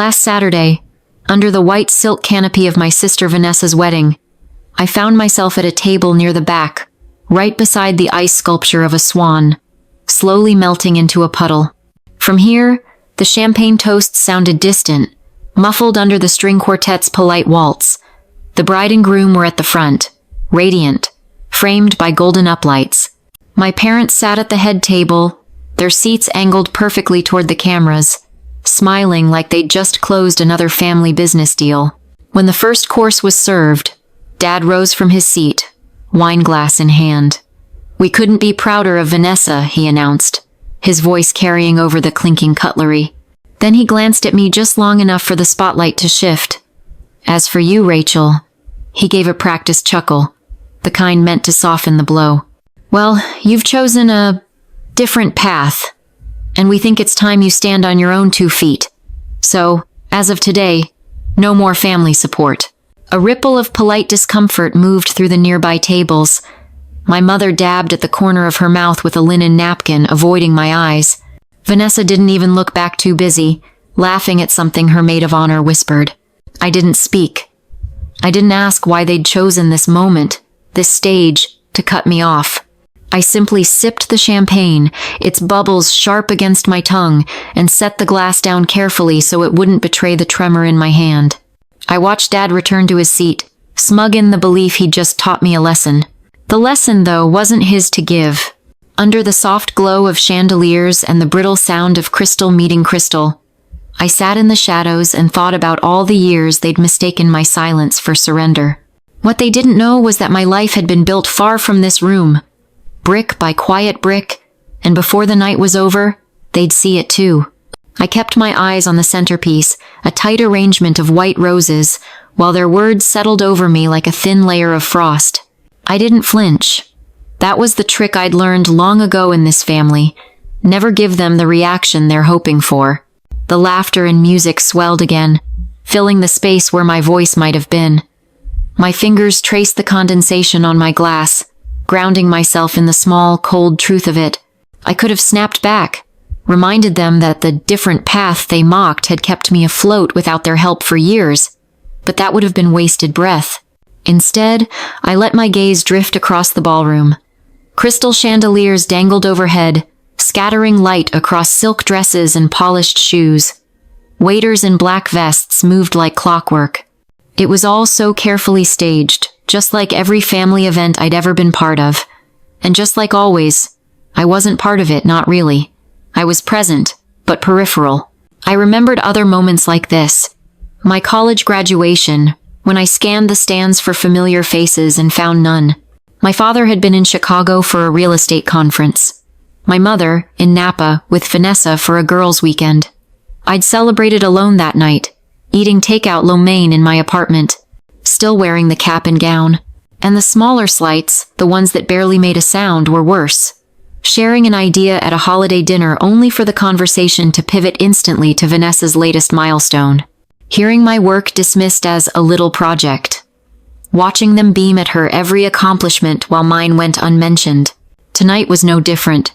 Last Saturday, under the white silk canopy of my sister Vanessa's wedding, I found myself at a table near the back, right beside the ice sculpture of a swan, slowly melting into a puddle. From here, the champagne toasts sounded distant, muffled under the string quartet's polite waltz. The bride and groom were at the front, radiant, framed by golden uplights. My parents sat at the head table, their seats angled perfectly toward the cameras, smiling like they'd just closed another family business deal. When the first course was served, Dad rose from his seat, wine glass in hand. "We couldn't be prouder of Vanessa," he announced, his voice carrying over the clinking cutlery. Then he glanced at me just long enough for the spotlight to shift. "As for you, Rachel," he gave a practiced chuckle, the kind meant to soften the blow. "Well, you've chosen a different path, and we think it's time you stand on your own 2 feet. So, as of today, no more family support." A ripple of polite discomfort moved through the nearby tables. My mother dabbed at the corner of her mouth with a linen napkin, avoiding my eyes. Vanessa didn't even look back, too busy, laughing at something her maid of honor whispered. I didn't speak. I didn't ask why they'd chosen this moment, this stage, to cut me off. I simply sipped the champagne, its bubbles sharp against my tongue, and set the glass down carefully so it wouldn't betray the tremor in my hand. I watched Dad return to his seat, smug in the belief he'd just taught me a lesson. The lesson, though, wasn't his to give. Under the soft glow of chandeliers and the brittle sound of crystal meeting crystal, I sat in the shadows and thought about all the years they'd mistaken my silence for surrender. What they didn't know was that my life had been built far from this room, brick by quiet brick, and before the night was over, they'd see it too. I kept my eyes on the centerpiece, a tight arrangement of white roses, while their words settled over me like a thin layer of frost. I didn't flinch. That was the trick I'd learned long ago in this family. Never give them the reaction they're hoping for. The laughter and music swelled again, filling the space where my voice might have been. My fingers traced the condensation on my glass, grounding myself in the small, cold truth of it. I could have snapped back, reminded them that the different path they mocked had kept me afloat without their help for years, but that would have been wasted breath. Instead, I let my gaze drift across the ballroom. Crystal chandeliers dangled overhead, scattering light across silk dresses and polished shoes. Waiters in black vests moved like clockwork. It was all so carefully staged, just like every family event I'd ever been part of. And just like always, I wasn't part of it, not really. I was present, but peripheral. I remembered other moments like this. My college graduation, when I scanned the stands for familiar faces and found none. My father had been in Chicago for a real estate conference. My mother, in Napa, with Vanessa for a girls' weekend. I'd celebrated alone that night, eating takeout lo mein in my apartment, still wearing the cap and gown. And the smaller slights, the ones that barely made a sound, were worse. Sharing an idea at a holiday dinner only for the conversation to pivot instantly to Vanessa's latest milestone. Hearing my work dismissed as a little project. Watching them beam at her every accomplishment while mine went unmentioned. Tonight was no different.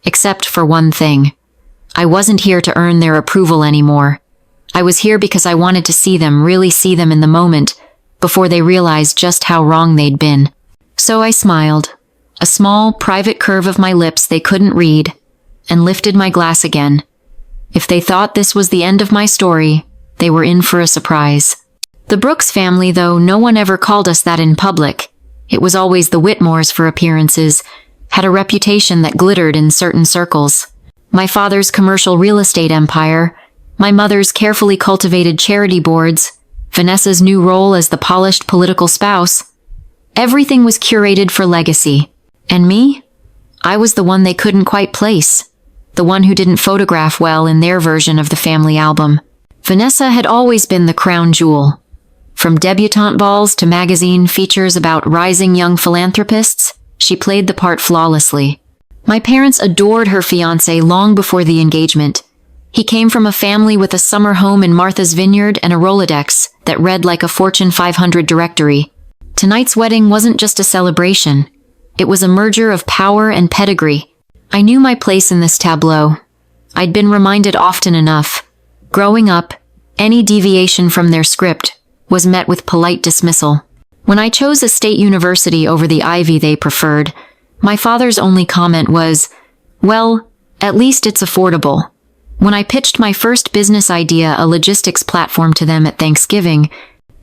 Except for one thing. I wasn't here to earn their approval anymore. I was here because I wanted to see them, really see them in the moment, before they realized just how wrong they'd been. So I smiled, a small, private curve of my lips they couldn't read, and lifted my glass again. If they thought this was the end of my story, they were in for a surprise. The Brooks family, though no one ever called us that in public, it was always the Whitmores for appearances, had a reputation that glittered in certain circles. My father's commercial real estate empire, my mother's carefully cultivated charity boards, Vanessa's new role as the polished political spouse. Everything was curated for legacy. And me? I was the one they couldn't quite place. The one who didn't photograph well in their version of the family album. Vanessa had always been the crown jewel. From debutante balls to magazine features about rising young philanthropists, she played the part flawlessly. My parents adored her fiancé long before the engagement. He came from a family with a summer home in Martha's Vineyard and a Rolodex that read like a Fortune 500 directory. Tonight's wedding wasn't just a celebration. It was a merger of power and pedigree. I knew my place in this tableau. I'd been reminded often enough. Growing up, Any deviation from their script was met with polite dismissal. When I chose a state university over the Ivy they preferred, my father's only comment was, "Well, at least it's affordable." When I pitched my first business idea, a logistics platform, to them at Thanksgiving,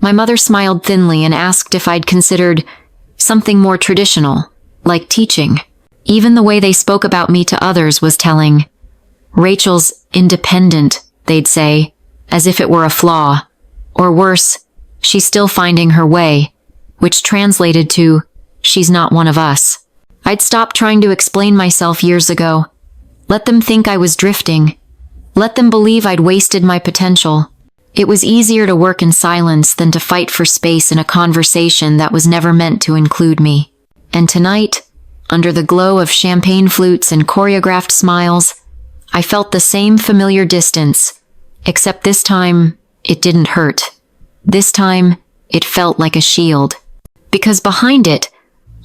my mother smiled thinly and asked if I'd considered something more traditional, like teaching. Even the way they spoke about me to others was telling. "Rachel's independent," they'd say, as if it were a flaw. Or worse, "She's still finding her way," which translated to, "She's not one of us." I'd stopped trying to explain myself years ago. Let them think I was drifting. Let them believe I'd wasted my potential. It was easier to work in silence than to fight for space in a conversation that was never meant to include me. And tonight, under the glow of champagne flutes and choreographed smiles, I felt the same familiar distance, except this time, it didn't hurt. This time, it felt like a shield. Because behind it,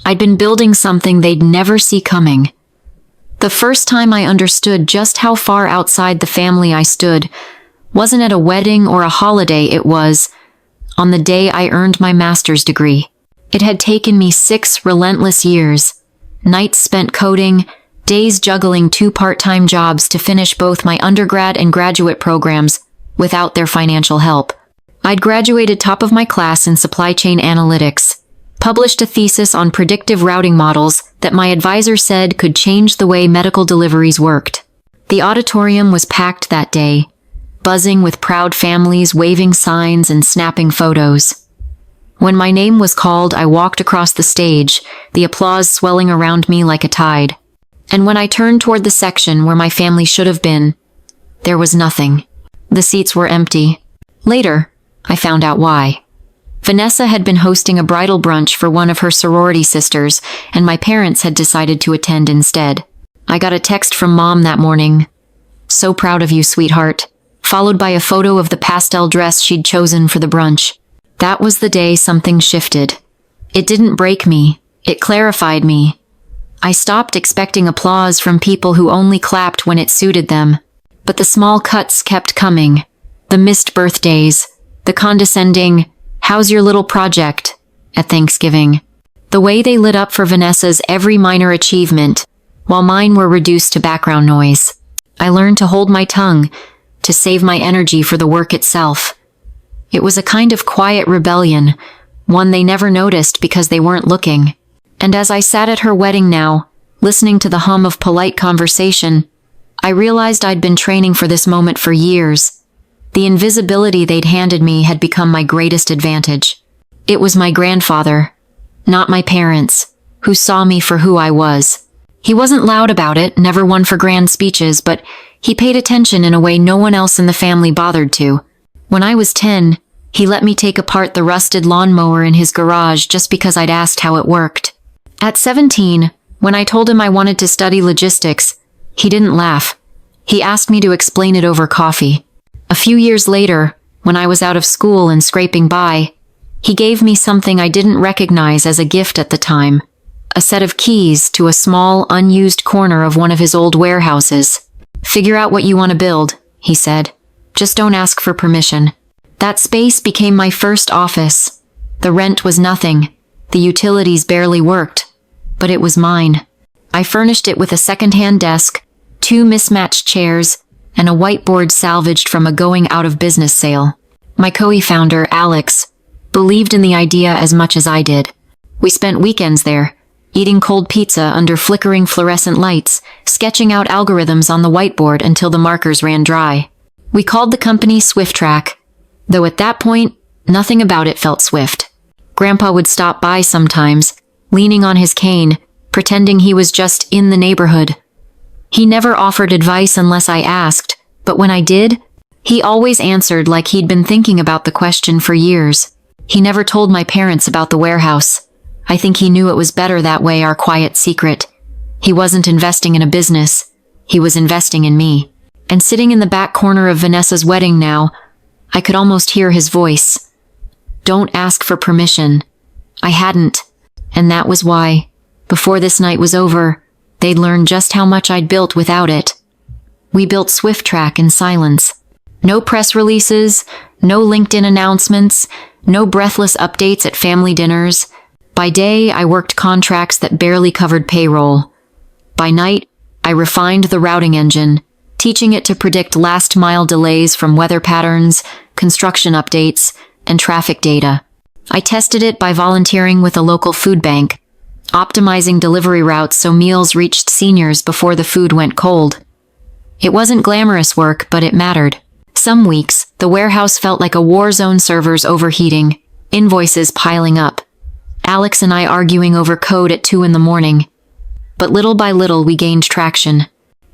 I'd been building something they'd never see coming. The first time I understood just how far outside the family I stood wasn't at a wedding or a holiday, it was on the day I earned my master's degree. It had taken me 6 relentless years, nights spent coding, days juggling 2 part-time jobs to finish both my undergrad and graduate programs without their financial help. I'd graduated top of my class in supply chain analytics, published a thesis on predictive routing models that my advisor said could change the way medical deliveries worked. The auditorium was packed that day, buzzing with proud families waving signs and snapping photos. When my name was called, I walked across the stage, the applause swelling around me like a tide. And when I turned toward the section where my family should have been, there was nothing. The seats were empty. Later, I found out why. Vanessa had been hosting a bridal brunch for one of her sorority sisters, and my parents had decided to attend instead. I got a text from Mom that morning. "So proud of you, sweetheart," followed by a photo of the pastel dress she'd chosen for the brunch. That was the day something shifted. It didn't break me. It clarified me. I stopped expecting applause from people who only clapped when it suited them. But the small cuts kept coming. The missed birthdays. The condescending, "How's your little project?" at Thanksgiving. The way they lit up for Vanessa's every minor achievement, while mine were reduced to background noise. I learned to hold my tongue, to save my energy for the work itself. It was a kind of quiet rebellion, one they never noticed because they weren't looking. And as I sat at her wedding now, listening to the hum of polite conversation, I realized I'd been training for this moment for years. The invisibility they'd handed me had become my greatest advantage. It was my grandfather, not my parents, who saw me for who I was. He wasn't loud about it, never one for grand speeches, but he paid attention in a way no one else in the family bothered to. When I was 10, he let me take apart the rusted lawnmower in his garage just because I'd asked how it worked. At 17, when I told him I wanted to study logistics, he didn't laugh. He asked me to explain it over coffee. A few years later, when I was out of school and scraping by, he gave me something I didn't recognize as a gift at the time. A set of keys to a small, unused corner of one of his old warehouses. "Figure out what you want to build," he said. "Just don't ask for permission." That space became my first office. The rent was nothing. The utilities barely worked. But it was mine. I furnished it with a second-hand desk, 2 mismatched chairs, and a whiteboard salvaged from a going-out-of-business sale. My co-founder, Alex, believed in the idea as much as I did. We spent weekends there, eating cold pizza under flickering fluorescent lights, sketching out algorithms on the whiteboard until the markers ran dry. We called the company SwiftTrack, though at that point, nothing about it felt swift. Grandpa would stop by sometimes, leaning on his cane, pretending he was just in the neighborhood. He never offered advice unless I asked, but when I did, he always answered like he'd been thinking about the question for years. He never told my parents about the warehouse. I think he knew it was better that way, our quiet secret. He wasn't investing in a business. He was investing in me. And sitting in the back corner of Vanessa's wedding now, I could almost hear his voice. Don't ask for permission. I hadn't. And that was why, before this night was over, they'd learn just how much I'd built without it. We built SwiftTrack in silence. No press releases, no LinkedIn announcements, no breathless updates at family dinners. By day, I worked contracts that barely covered payroll. By night, I refined the routing engine, teaching it to predict last-mile delays from weather patterns, construction updates, and traffic data. I tested it by volunteering with a local food bank, optimizing delivery routes so meals reached seniors before the food went cold. It wasn't glamorous work, but it mattered. Some weeks, the warehouse felt like a war zone, servers overheating, invoices piling up, Alex and I arguing over code at 2 in the morning. But little by little, we gained traction.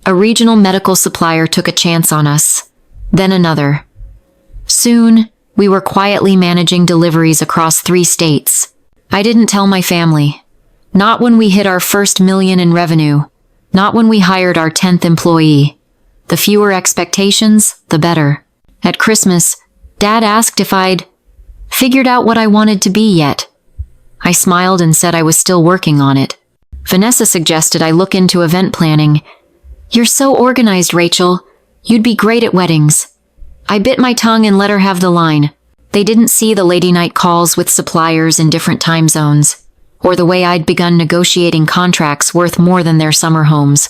A regional medical supplier took a chance on us, then another. Soon, we were quietly managing deliveries across 3 states. I didn't tell my family. Not when we hit our first million in revenue. Not when we hired our 10th employee. The fewer expectations, the better. At Christmas, Dad asked if I'd figured out what I wanted to be yet. I smiled and said I was still working on it. Vanessa suggested I look into event planning. "You're so organized, Rachel. You'd be great at weddings." I bit my tongue and let her have the line. They didn't see the lady night calls with suppliers in different time zones, or the way I'd begun negotiating contracts worth more than their summer homes.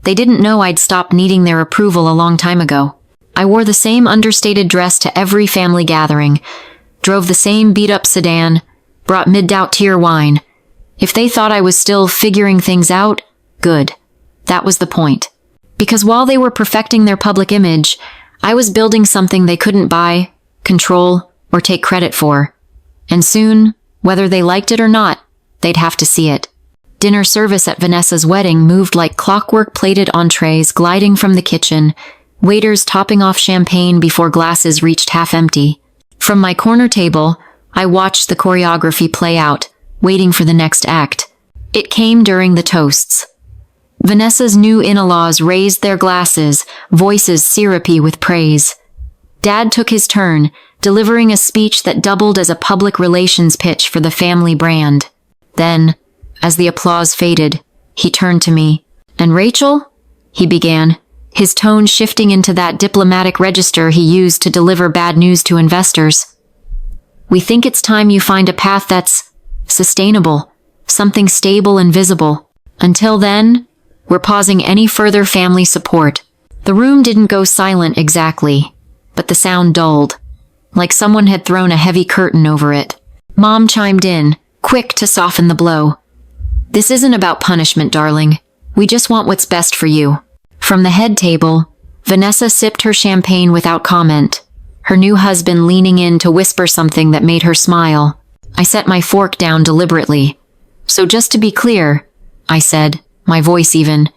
They didn't know I'd stopped needing their approval a long time ago. I wore the same understated dress to every family gathering, drove the same beat-up sedan, brought mid-doubt tier wine. If they thought I was still figuring things out, good. That was the point. Because while they were perfecting their public image, I was building something they couldn't buy, control, or take credit for. And soon, whether they liked it or not, they'd have to see it. Dinner service at Vanessa's wedding moved like clockwork, plated entrees gliding from the kitchen, waiters topping off champagne before glasses reached half empty. From my corner table, I watched the choreography play out, waiting for the next act. It came during the toasts. Vanessa's new in-laws raised their glasses, voices syrupy with praise. Dad took his turn, delivering a speech that doubled as a public relations pitch for the family brand. Then, as the applause faded, he turned to me. "And Rachel?" he began, his tone shifting into that diplomatic register he used to deliver bad news to investors. "We think it's time you find a path that's sustainable, something stable and visible. Until then, we're pausing any further family support." The room didn't go silent exactly, but the sound dulled, like someone had thrown a heavy curtain over it. Mom chimed in, quick to soften the blow. "This isn't about punishment, darling. We just want what's best for you." From the head table, Vanessa sipped her champagne without comment, her new husband leaning in to whisper something that made her smile. I set my fork down deliberately. "So just to be clear," I said, my voice even,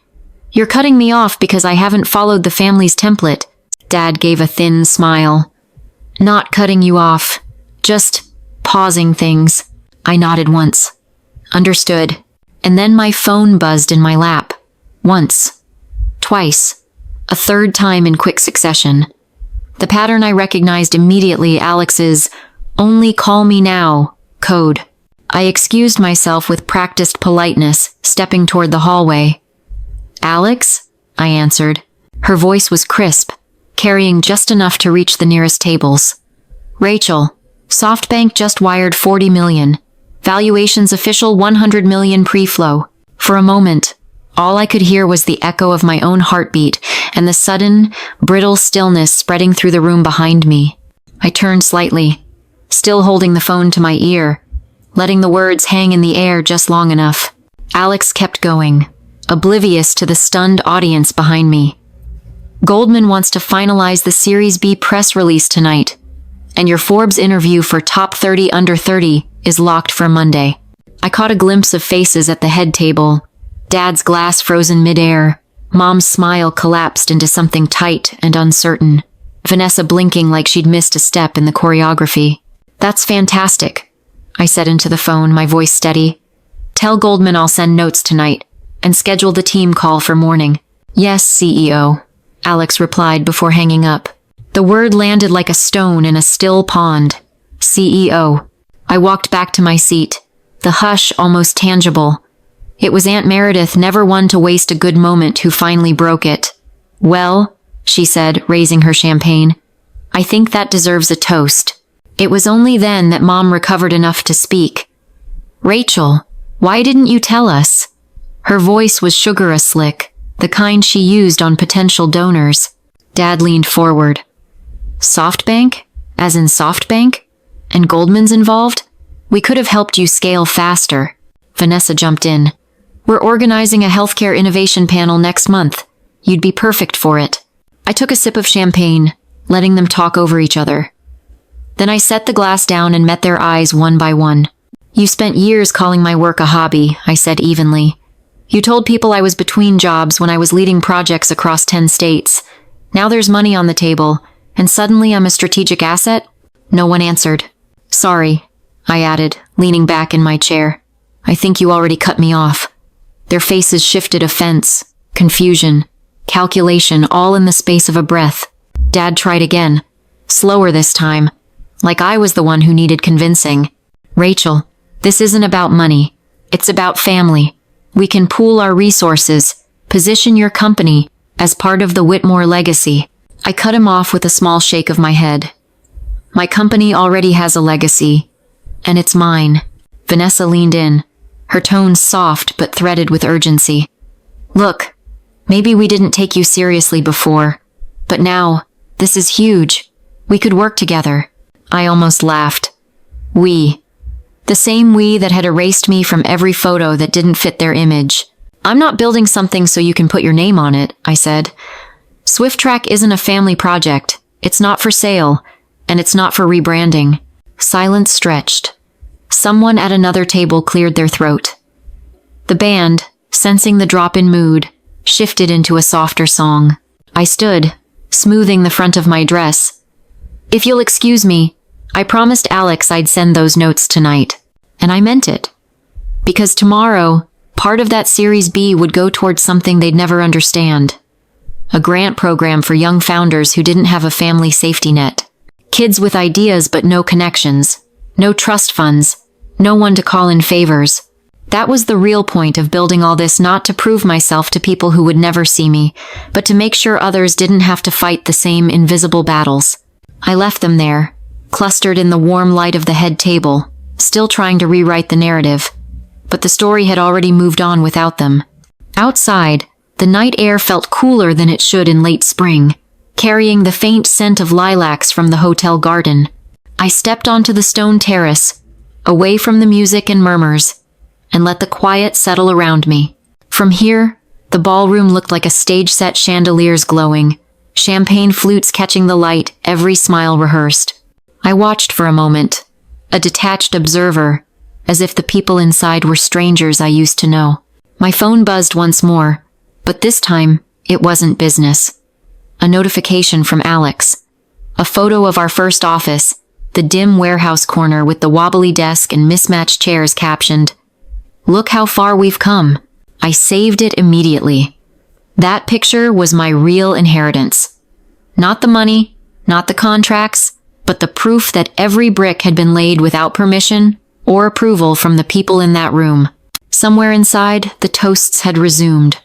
"you're cutting me off because I haven't followed the family's template." Dad gave a thin smile. "Not cutting you off, just pausing things." I nodded once. "Understood." And then my phone buzzed in my lap. Once. Twice. A third time in quick succession. The pattern I recognized immediately: Alex's "only call me now" code. I excused myself with practiced politeness, stepping toward the hallway. "Alex?" I answered. Her voice was crisp, carrying just enough to reach the nearest tables. "Rachel, SoftBank just wired 40 million. Valuation's official 100 million pre-flow." For a moment, all I could hear was the echo of my own heartbeat and the sudden, brittle stillness spreading through the room behind me. I turned slightly, still holding the phone to my ear, letting the words hang in the air just long enough. Alex kept going, oblivious to the stunned audience behind me. "Goldman wants to finalize the Series B press release tonight, and your Forbes interview for top 30 under 30 is locked for Monday." I caught a glimpse of faces at the head table. Dad's glass frozen midair. Mom's smile collapsed into something tight and uncertain. Vanessa blinking like she'd missed a step in the choreography. "That's fantastic," I said into the phone, my voice steady. "Tell Goldman I'll send notes tonight, and schedule the team call for morning." "Yes, CEO," Alex replied before hanging up. The word landed like a stone in a still pond. CEO. I walked back to my seat, the hush almost tangible. It was Aunt Meredith, never one to waste a good moment, who finally broke it. "Well," she said, raising her champagne, I think that deserves a toast. It was only then that Mom recovered enough to speak. Rachel, why didn't you tell us? Her voice was sugar-a-slick, the kind she used on potential donors. Dad leaned forward. SoftBank? As in SoftBank? And Goldman's involved? We could have helped you scale faster. Vanessa jumped in. We're organizing a healthcare innovation panel next month. You'd be perfect for it. I took a sip of champagne, letting them talk over each other. Then I set the glass down and met their eyes one by one. You spent years calling my work a hobby, I said evenly. You told people I was between jobs when I was leading projects across 10 states. Now there's money on the table, and suddenly I'm a strategic asset? No one answered. Sorry, I added, leaning back in my chair. I think you already cut me off. Their faces shifted offense, confusion, calculation, all in the space of a breath. Dad tried again, slower this time, like I was the one who needed convincing. Rachel, this isn't about money. It's about family. We can pool our resources, position your company as part of the Whitmore legacy. I cut him off with a small shake of my head. My company already has a legacy, and it's mine. Vanessa leaned in, her tone soft but threaded with urgency. Look, maybe we didn't take you seriously before, but now, this is huge. We could work together. I almost laughed. We. The same we that had erased me from every photo that didn't fit their image. I'm not building something so you can put your name on it, I said. SwiftTrack isn't a family project. It's not for sale, and it's not for rebranding. Silence stretched. Someone at another table cleared their throat. The band, sensing the drop in mood, shifted into a softer song. I stood, smoothing the front of my dress. If you'll excuse me, I promised Alex I'd send those notes tonight. And I meant it. Because tomorrow, part of that Series B would go towards something they'd never understand. A grant program for young founders who didn't have a family safety net. Kids with ideas but no connections. No trust funds. No one to call in favors. That was the real point of building all this, not to prove myself to people who would never see me, but to make sure others didn't have to fight the same invisible battles. I left them there, clustered in the warm light of the head table, still trying to rewrite the narrative. But the story had already moved on without them. Outside, the night air felt cooler than it should in late spring, carrying the faint scent of lilacs from the hotel garden. I stepped onto the stone terrace, away from the music and murmurs, and let the quiet settle around me. From here, the ballroom looked like a stage set, chandeliers glowing, champagne flutes catching the light, every smile rehearsed. I watched for a moment, a detached observer, as if the people inside were strangers I used to know. My phone buzzed once more, but this time, it wasn't business. A notification from Alex. A photo of our first office, the dim warehouse corner with the wobbly desk and mismatched chairs, captioned, "Look how far we've come." I saved it immediately. That picture was my real inheritance. Not the money, not the contracts, but the proof that every brick had been laid without permission or approval from the people in that room. Somewhere inside, the toasts had resumed.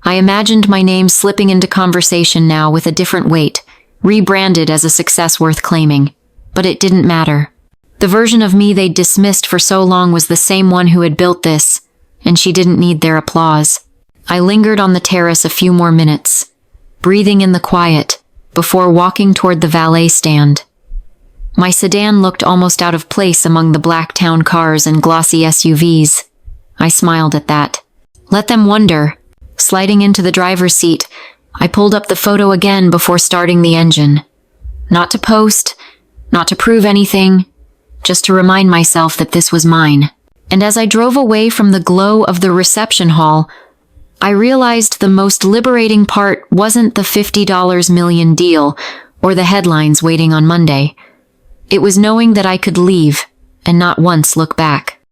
I imagined my name slipping into conversation now with a different weight, rebranded as a success worth claiming. But it didn't matter. The version of me they'd dismissed for so long was the same one who had built this, and she didn't need their applause. I lingered on the terrace a few more minutes, breathing in the quiet, before walking toward the valet stand. My sedan looked almost out of place among the black town cars and glossy SUVs. I smiled at that. Let them wonder. Sliding into the driver's seat, I pulled up the photo again before starting the engine. Not to post, not to prove anything, just to remind myself that this was mine. And as I drove away from the glow of the reception hall, I realized the most liberating part wasn't the $50 million deal or the headlines waiting on Monday. It was knowing that I could leave and not once look back.